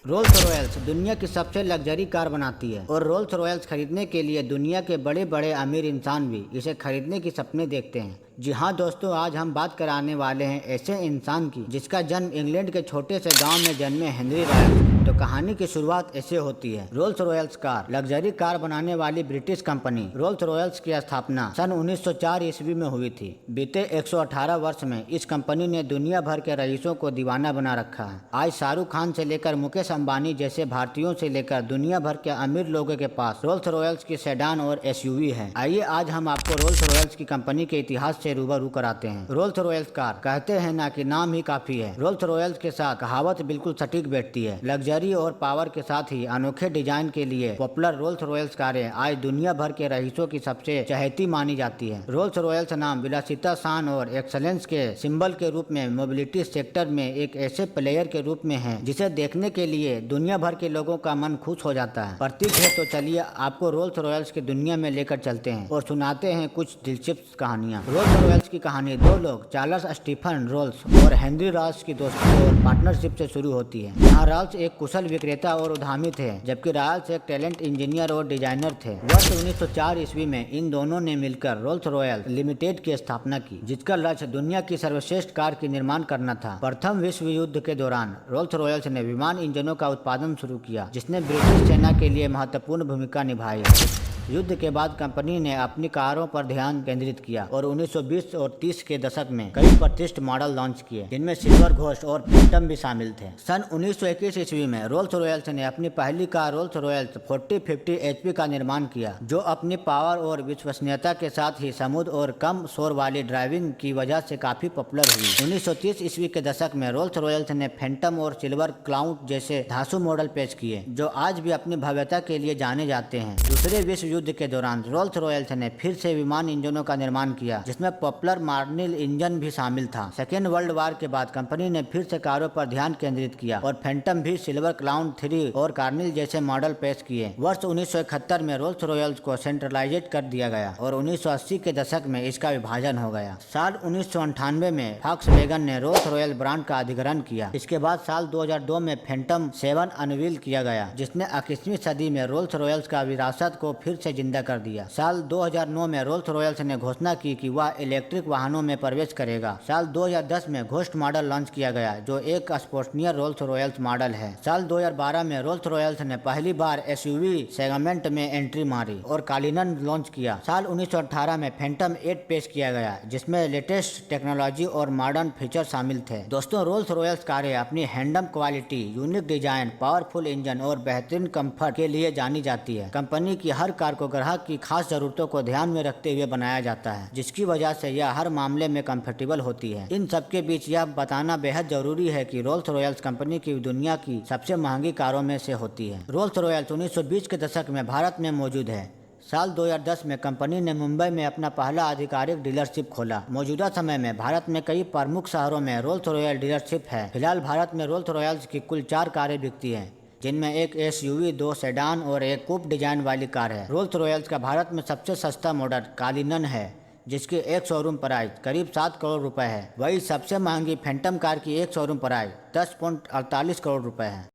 Roles Royals दुनिया की सबसे लग्जरी कार बनाती है और रोल्स रॉयल्स खरीदने के लिए दुनिया के बड़े बड़े अमीर इंसान भी इसे खरीदने की सपने देखते हैं। जी हाँ दोस्तों, आज हम बात कराने वाले हैं ऐसे इंसान की जिसका जन्म इंग्लैंड के छोटे से गांव में जन्मे हेनरी रॉयल्स। तो कहानी की शुरुआत ऐसे होती है। Rolls Royce car luxury car बनाने वाली ब्रिटिश कंपनी रोल्स रॉयल्स की स्थापना सन 1904 ईस्वी में हुई थी। बीते 118 वर्ष में इस कंपनी ने दुनिया भर के रईसों को दीवाना बना रखा है। आज शाहरुख खान से लेकर मुकेश अंबानी जैसे भारतीयों से लेकर दुनिया भर के अमीर लोगों के पास रोल्स रॉयल्स की सेडान और एसयूवी है। आइए आज हम आपको रोल्स रॉयल्स की कंपनी के इतिहास से रूबरू कराते हैं। रोल्स रॉयल्स कार, कहते हैं ना कि नाम ही काफी है। रोल्स रॉयल्स के साथ कहावत बिल्कुल सटीक बैठती है। लग्जरी और पावर के साथ ही अनोखे डिजाइन के लिए पॉपुलर रोल्स रॉयल्स कारें आज दुनिया भर के रईसों की सबसे चहेती मानी जाती है। रोल्स रॉयल्स नाम विलासिता, शान और एक्सलेंस के सिंबल के रूप में मोबिलिटी सेक्टर में एक ऐसे प्लेयर के रूप में है जिसे देखने के लिए दुनिया भर के लोगों का मन खुश हो जाता है। प्रतीक है तो चलिए आपको रोल्स रॉयल्स की दुनिया में लेकर चलते हैं और सुनाते हैं कुछ दिलचस्प कहानियां। रोल्स रॉयल्स की कहानी दो लोग चार्ल्स स्टीफन रोल्स और हेनरी रॉयल्स की दोस्ती और पार्टनरशिप से शुरू होती है। यहाँ रॉयल्स एक कुशल विक्रेता और उद्यमी थे, जबकि रॉयल्स एक टैलेंट इंजीनियर और डिजाइनर थे। वर्ष 1904 ईस्वी में इन दोनों ने मिलकर रोल्स रॉयल्स लिमिटेड की स्थापना की, जिसका लक्ष्य दुनिया की सर्वश्रेष्ठ कार की निर्माण करना था। प्रथम विश्व युद्ध के दौरान रोल्स रॉयल्स ने विमान इंजनों का उत्पादन शुरू किया, जिसने ब्रिटिश सेना के लिए महत्वपूर्ण भूमिका निभाई। युद्ध के बाद कंपनी ने अपनी कारों पर ध्यान केंद्रित किया और 1920 और 30 के दशक में कई प्रतिष्ठित मॉडल लॉन्च किए, जिनमें सिल्वर घोस्ट और फैंटम भी शामिल थे। सन 1921 ईस्वी में रोल्स रॉयल्स ने अपनी पहली कार रोल्स रॉयल्स 4050 एचपी का निर्माण किया, जो अपनी पावर और विश्वसनीयता के साथ ही समुद्र और कम शोर वाली ड्राइविंग की वजह से काफी पॉपुलर हुई। 1930 ईस्वी के दशक में रोल्स रॉयल्स ने फैंटम और सिल्वर क्लाउड जैसे धांसू मॉडल पेश किए, जो आज भी अपनी भव्यता के लिए जाने जाते हैं। दूसरे विश्व युद्ध के दौरान रोल्स रॉयल्स ने फिर से विमान इंजनों का निर्माण किया, जिसमें पॉपुलर मार्निल इंजन भी शामिल था। सेकेंड वर्ल्ड वॉर के बाद कंपनी ने फिर से कारों पर ध्यान केंद्रित किया और फैंटम भी, सिल्वर क्लाउड 3 और कार्निल जैसे मॉडल पेश किए। वर्ष 1971 में रोल्स रॉयल्स को सेंट्रलाइज कर दिया गया और 1980 के दशक में इसका विभाजन हो गया। साल 1998 में फॉक्सवैगन ने रोल्स रॉयल ब्रांड का अधिग्रहण किया। इसके बाद साल 2002 में फैंटम 7 अनवील किया गया, जिसने 21वीं सदी में रोल्स रॉयल्स का विरासत को फिर से जिंदा कर दिया। साल 2009 में रोल्स रॉयल्स ने घोषणा की कि वह इलेक्ट्रिक वाहनों में प्रवेश करेगा। साल 2010 में घोस्ट मॉडल लॉन्च किया गया, जो एक स्पोर्ट्सनियर रोल्स रॉयल्स मॉडल है। साल 2012 में रोल्स रॉयल्स ने पहली बार एसयूवी सेगमेंट में एंट्री मारी और कालिनन लॉन्च किया। साल 1918 में फैंटम 8 पेश किया गया, जिसमें लेटेस्ट टेक्नोलॉजी और मॉडर्न फीचर शामिल थे। दोस्तों, रोल्स रॉयल्स कारें अपनी handsome quality, unique design, powerful engine और बेहतरीन कंफर्ट के लिए जानी जाती है। कंपनी की हर कार को ग्राहक की खास जरूरतों को ध्यान में रखते हुए बनाया जाता है, जिसकी वजह से यह हर मामले में कंफर्टेबल होती है। इन सबके बीच यह बताना बेहद जरूरी है कि रोल्स रॉयल्स कंपनी की दुनिया की सबसे महंगी कारों में से होती है। रोल्स रॉयल्स 1920 के दशक में भारत में मौजूद है। साल 2010 में कंपनी ने मुंबई में अपना पहला आधिकारिक डीलरशिप खोला। मौजूदा समय में भारत में कई प्रमुख शहरों में रोल्स रॉयल डीलरशिप है। फिलहाल भारत में रोल्स रॉयल्स की कुल 4 कारें बिकती हैं, जिनमें एक एसयूवी, 2 सेडान और एक कूप डिजाइन वाली कार है। रोल्स रॉयल्स का भारत में सबसे सस्ता मॉडल कालिनन है, जिसकी एक शोरूम प्राइस करीब 7 करोड़ रुपए है। वही सबसे महंगी फैंटम कार की एक शोरूम प्राइस 10.48 करोड़ रुपए है।